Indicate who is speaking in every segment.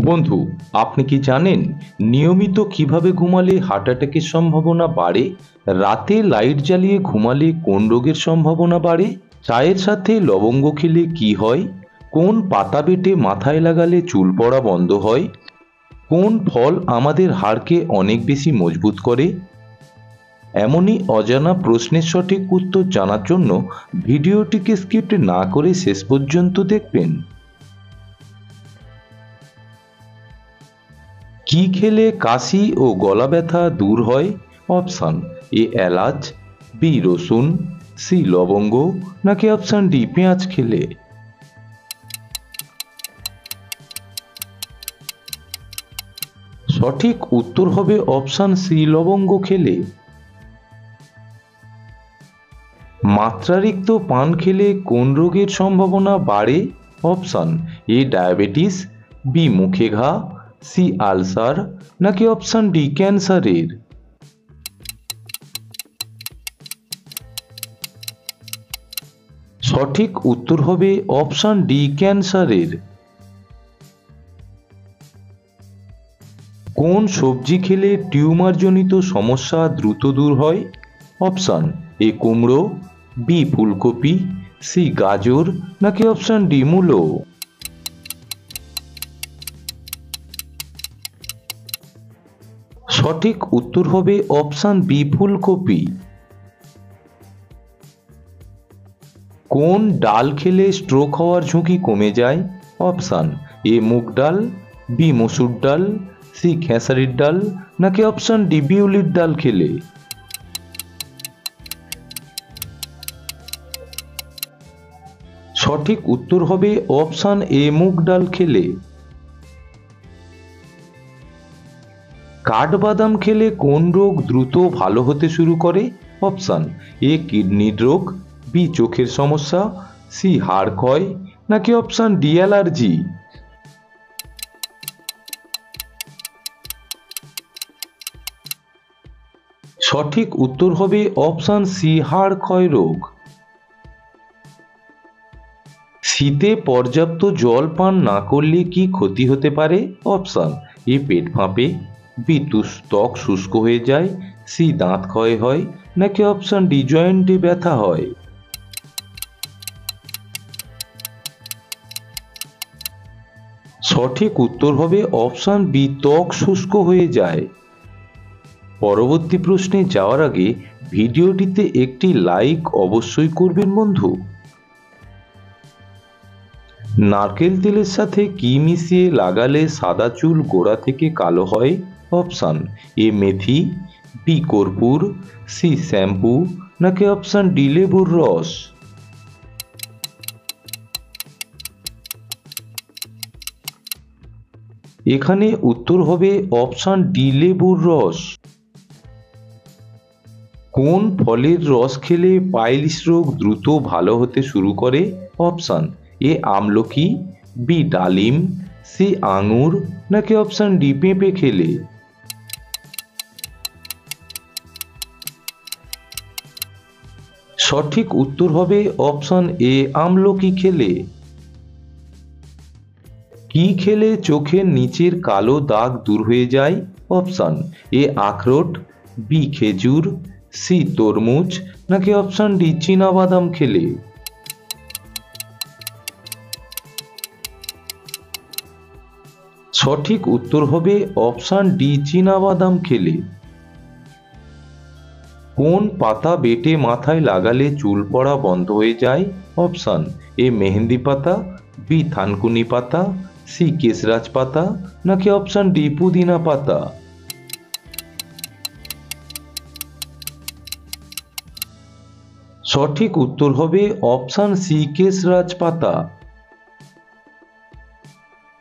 Speaker 1: বন্ধু, আপনি কি জানেন নিয়মিত কিভাবে ঘুমালে হার্ট অ্যাটাকের সম্ভাবনা বাড়ে? রাতে লাইট জ্বালিয়ে ঘুমালে কোন রোগের সম্ভাবনা বাড়ে? চায়ের সাথে লবঙ্গ খেলে কি হয়? কোন পাতা বেটে মাথায় লাগালে চুল পড়া বন্ধ হয়? কোন ফল আমাদের হাড়কে অনেক বেশি মজবুত করে? এমনই অজানা প্রশ্নের সঠিক উত্তর জানার জন্য ভিডিওটিকে স্কিপ না করে শেষ পর্যন্ত দেখবেন। কি খেলে কাশি ও গলা ব্যথা দূর হয়? অপশান এ এলাচ, বি রসুন, সি লবঙ্গ, নাকি অপশান ডি পেঁয়াজ খেলে? সঠিক উত্তর হবে অপশান সি লবঙ্গ খেলে। মাত্রাতিরিক্ত পান খেলে কোন রোগের সম্ভাবনা বাড়ে? অপশান এ ডায়াবেটিস, বি মুখে ঘা, সি আলসার, নাকি অপশান ডি ক্যান্সারের? সঠিক উত্তর হবে অপশান ডি ক্যান্সারের। কোন সবজি খেলে টিউমারজনিত সমস্যা দ্রুত দূর হয়? অপশান এ কুমড়ো, বি ফুলকপি, সি গাজর, নাকি অপশান ডি মূলো? সঠিক উত্তর হবে অপশান বি ফুলকপি। কোন ডাল খেলে স্ট্রোক হওয়ার ঝুঁকি কমে যায়? অপশান এ মুগ ডাল, বি মসুর ডাল, সি খেসারির ডাল, নাকি অপশান ডি বিউলির ডাল খেলে? সঠিক উত্তর হবে অপশান এ মুগ ডাল খেলে। কাঠবাদাম খেলে কোন রোগ দ্রুত ভালো হতে শুরু করে? অপশান এ কিডনির রোগ, বি চোখের সমস্যা, সি হাড় ক্ষয়, নাকি অপশান ডি অ্যালার্জি? সঠিক উত্তর হবে অপশান সি হাড় ক্ষয় রোগ। শীতে পর্যাপ্ত জল পান না করলে কি ক্ষতি হতে পারে? অপশান এ পেট ফাঁপে, বি ত্বক শুষ্ক হয়ে যায়, সি দাঁত ক্ষয় হয়, নাকি অপশান ডি জয়েন্টে ব্যথা হয়? সঠিক উত্তর হবে অপশান বি ত্বক শুষ্ক হয়ে যায়। পরবর্তী প্রশ্নে যাওয়ার আগে ভিডিওটিতে একটি লাইক অবশ্যই করবেন বন্ধু। নারকেল তেলের সাথে কি মিশিয়ে লাগালে সাদা চুল গোড়া থেকে কালো হয়? অপশান এ মেথি, বি কর্পূর, সি শ্যাম্পু, নাকি অপশান ডি লেবুর রস? এখানে উত্তর হবে অপশান ডি লেবুর রস। কোন ফলের রস খেলে পাইলস রোগ দ্রুত ভালো হতে শুরু করে? অপশান এ আমলকি, বি ডালিম, সি আঙুর, নাকি অপশান ডি পেঁপে খেলে? সঠিক উত্তর হবে অপশান এ আমলকি খেলে। কি খেলে চোখের নিচের কালো দাগ দূর হয়ে যায়? অপশান এ আখরোট, বি খেজুর, সি তরমুজ, নাকি অপশান ডি চীনাবাদাম খেলে? সঠিক উত্তর হবে অপশান ডি চীনাবাদাম খেলে। কোন পাতা বেটে মাথায় লাগালে চুল পড়া বন্ধ হয়ে যায়? অপশান এ মেহেন্দি পাতা, বি থানকুনি পাতা, সি কেশরাজ পাতা, নাকি অপশান ডি পুদিনা পাতা? সঠিক উত্তর হবে অপশান সি কেশরাজ পাতা।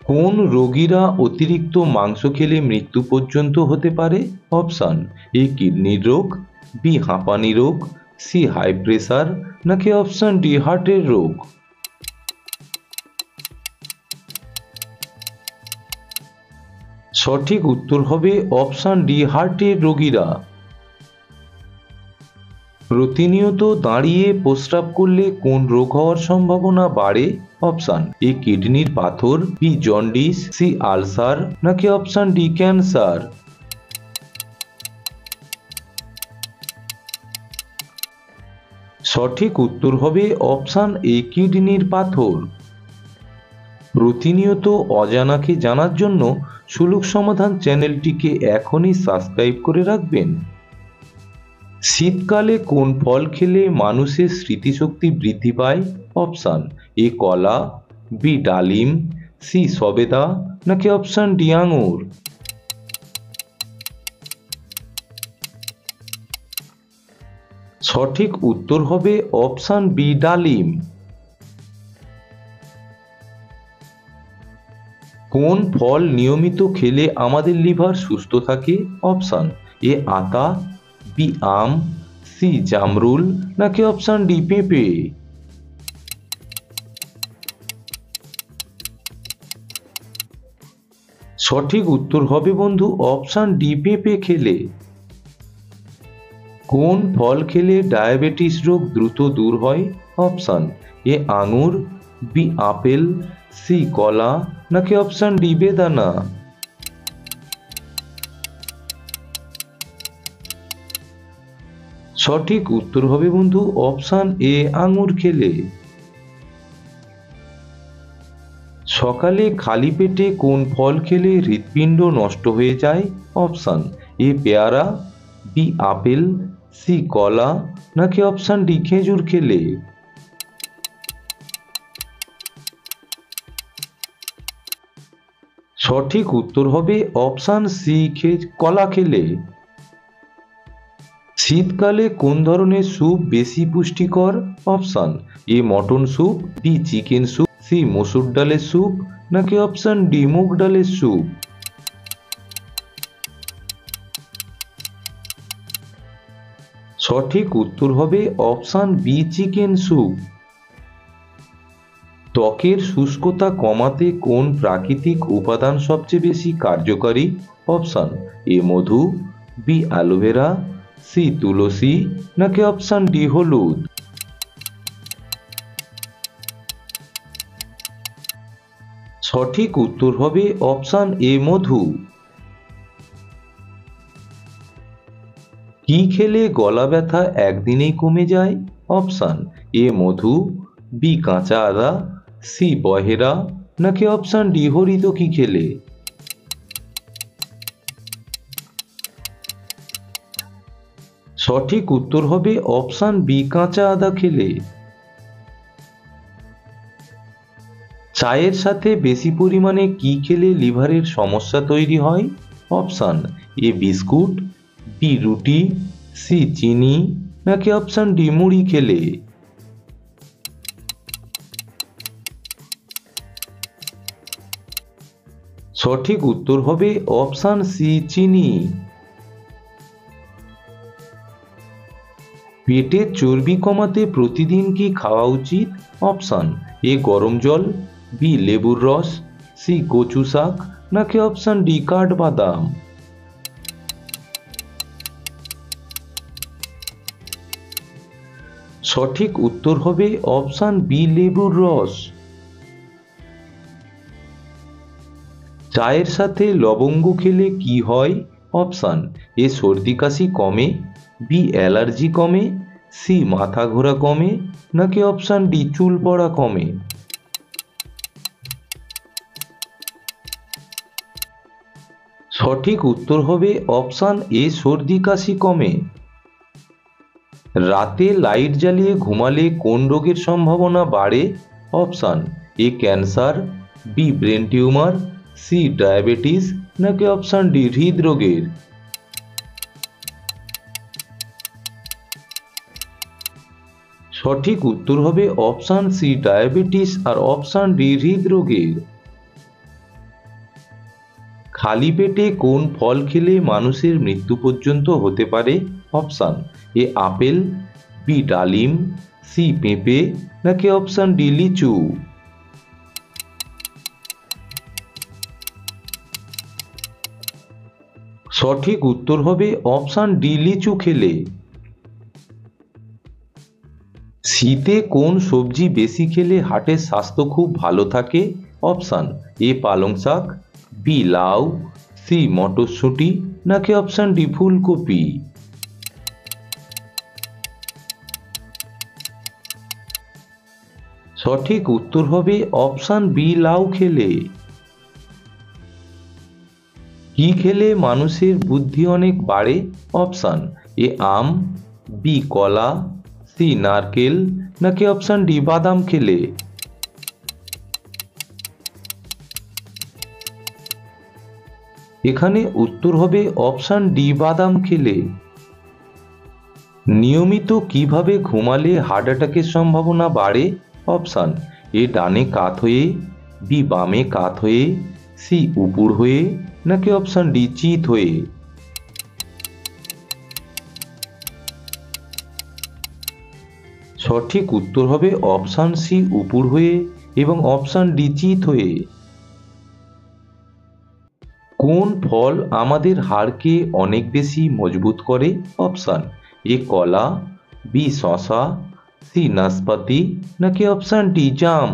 Speaker 1: কোন রোগীরা অতিরিক্ত মাংস খেলে মৃত্যু পর্যন্ত হতে পারে? অপশান এ কিডনির রোগ, বি হাঁপানি রোগ, সি হাই প্রেসার, নাকি অপশান ডি হার্টের রোগ? সঠিক উত্তর হবে অপশান ডি হার্টের রোগীরা। প্রতিনিয়ত দাঁড়িয়ে প্রস্রাব করলে কোন রোগ হওয়ার সম্ভাবনা বাড়ে? অপশান এ কিডনির পাথর, বি জন্ডিস, সি আলসার, নাকি অপশান ডি ক্যান্সার। সঠিক উত্তর হবে অপশান এ কিডনির পাথর। প্রতিনিয়ত অজানাকে জানার জন্য সুলুক সমাধান চ্যানেলটিকে এখনই সাবস্ক্রাইব করে রাখবেন। শীতকালে কোন ফল খেলে মানুষের স্মৃতিশক্তি বৃদ্ধি পায়? অপশান এ কলা, বি ডালিম, সি সবেদা, নাকি অপশান ডি আঙুর। সঠিক উত্তর হবে অপশান বি ডালিম। কোন ফল নিয়মিত খেলে আমাদের লিভার সুস্থ থাকে? অপশান এ আতা, বি আম, সি জামরুল, নাকি অপশান ডি পেঁপে। সঠিক উত্তর হবে বন্ধু অপশান ডি পেঁপে খেলে। কোন ফল খেলে ডায়াবেটিস রোগ দ্রুত দূর হয়? অপশান এ আঙুর, বি আপেল, সি কলা, নাকি অপশান ডি বেদানা। সঠিক উত্তর হবে বন্ধু অপশান এ আঙুর খেলে। সকালে খালি পেটে কোন ফল খেলে হৃৎপিণ্ড নষ্ট হয়ে যায়? অপশান এ পেয়ারা, বি আপেল, সি কলা, নাকি অপশান ডি খেজুর খেলে। সঠিক উত্তর হবে অপশান সি কলা খেলে। শীতকালে কোন ধরনের স্যুপ বেশি পুষ্টিকর? Option A mutton soup, B chicken soup, C মসুর ডালের স্যুপ, নাকি অপশান ডি মুগ ডালের স্যুপ। সঠিক উত্তর হবে অপশান বি চিকেন স্যুপ। ত্বকের শুষ্কতা কমাতে কোন প্রাকৃতিক উপাদান সবচেয়ে বেশি কার্যকারী? অপশান এ মধু, বি অ্যালোভেরা, সি তুলসী, নাকি অপশান ডি হলুদ। সঠিক উত্তর হবে অপশান এ মধু। কি খেলে গলা ব্যথা একদিনেই কমে যায়? অপশান এ মধু, বি কাঁচা আদা, সি বহেরা, নাকি অপশান ডি হরিতকি খেলে। সঠিক উত্তর হবে অপশান বি কাঁচা আদা খেলে। চায়ের সাথে বেশি পরিমাণে কি খেলে লিভারের সমস্যা তৈরি হয়? অপশান এ বিস্কুট, বি রুটি, সি চিনি, নাকি অপশান ডি মুড়ি খেলে। সঠিক উত্তর হবে অপশান সি চিনি। পেটের চর্বি কমাতে প্রতিদিন কি খাওয়া উচিত? অপশান এ গরম জল, বি লেবুর রস, সি কচু শাক, নাকি অপশান ডি কাঠবাদাম। সঠিক উত্তর হবে অপশান বি লেবুর রস। চায়ের সাথে লবঙ্গ খেলে কি হয়? অপশান এ সর্দি কাশি কমে, বি অ্যালার্জি কমে, সি মাথা ঘোরা কমে, নাকি অপশান ডি চুল পড়া কমে। সঠিক উত্তর হবে অপশান এ সর্দি কাশি কমে। রাতে লাইট জ্বালিয়ে ঘুমালে কোন রোগের সম্ভাবনা বাড়ে? Option A cancer, B brain tumour, C diabetes, নাকি অপশান ডি হৃদরোগের। সঠিক উত্তর হবে অপশান সি ডায়াবেটিস আর অপশান ডি হৃদরোগের। খালি পেটে কোন ফল খেলে মানুষের মৃত্যু পর্যন্ত হতে পারে? অপশান এ আপেল, বি ডালিম, সি পেঁপে, নাকি অপশান ডি লিচু। সঠিক উত্তর হবে অপশান ডি লিচু খেলে। শীতে কোন সবজি বেশি খেলে হার্টের স্বাস্থ্য খুব ভালো থাকে? অপশান এ পালং শাক, বি লাউ, সি মটরশুঁটি, নাকি অপশান ডি ফুলকপি। সঠিক উত্তর হবে অপশান বি লাউ খেলে। কি খেলে মানুষের বুদ্ধি অনেক বাড়ে? অপশান এ আম, বি কলা, সি নারকেল, নাকি অপশান ডি বাদাম খেলে। এখানে উত্তর হবে অপশান ডি বাদাম খেলে। নিয়মিত কিভাবে ঘুমালে হার্ট অ্যাটাকের সম্ভাবনা বাড়ে? অপশান এ ডানে কাত হয়ে, বি বামে কাত হয়ে, সি উপুড় হয়ে, নাকি অপশান ডি চিত হয়ে। সঠিক উত্তর হবে অপশান সি উপুড় হয়ে এবং অপশান ডি চিত হয়ে। কোন ফল আমাদের হাড়কে অনেক বেশি মজবুত করে? অপশান এ কলা, বি শসা, সি নাশপাতি, নাকি অপশান ডি জাম।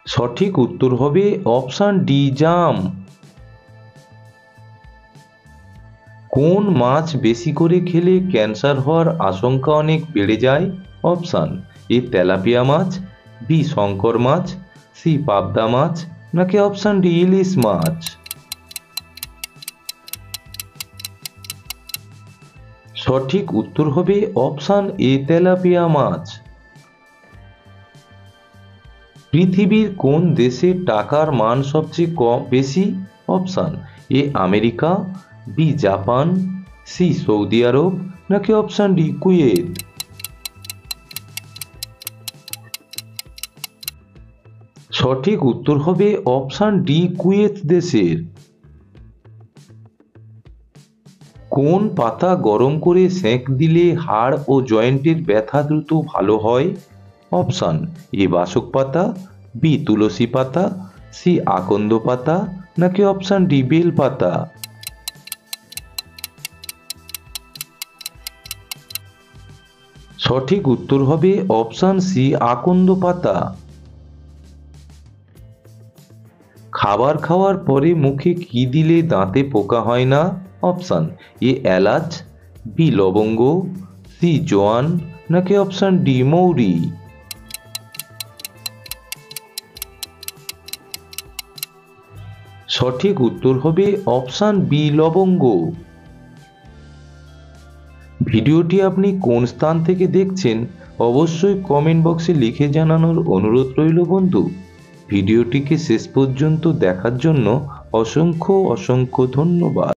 Speaker 1: সঠিক উত্তর হবে অপশান ডি জাম। কোন মাছ বেশি করে খেলে ক্যান্সার হওয়ার আশঙ্কা অনেক বেড়ে যায়? অপশান এ তেলাপিয়া মাছ, বি শঙ্কর মাছ, সি পাবদা মাছ, নাকি অপশান ডি ইলিশ মাছ। সঠিক উত্তর হবে অপশান এ তেলাপিয়া মাছ। পৃথিবীর কোন দেশে টাকার মান সবচেয়ে বেশি? Option A America, B Japan, C সৌদি আরব, নাকি অপশান ডি কুয়েত। সঠিক উত্তর হবে অপশান ডি কুয়েত দেশের। কোন পাতা গরম করে সেঁক দিলে হাড় ও জয়েন্টের ব্যথা দ্রুত ভালো হয়? অপশান এ বাসক পাতা, বি তুলসী পাতা, সি আকন্দ পাতা, নাকি অপশান ডি বেল পাতা। সঠিক উত্তর হবে অপশান সি আকন্দ পাতা। খাবার খাওয়ার পরে মুখে কি দিলে দাঁতে পোকা হয় না? অপশান এ এলাচ, বি লবঙ্গ, সি জোয়ান, নাকি অপশান ডি মৌরি। সঠিক উত্তর হবে অপশান বি লবঙ্গ। ভিডিওটি আপনি কোন স্থান থেকে দেখছেন অবশ্যই কমেন্ট বক্সে লিখে জানানোর অনুরোধ রইল বন্ধু। ভিডিওটিকে শেষ পর্যন্ত দেখার জন্য অসংখ্য ধন্যবাদ।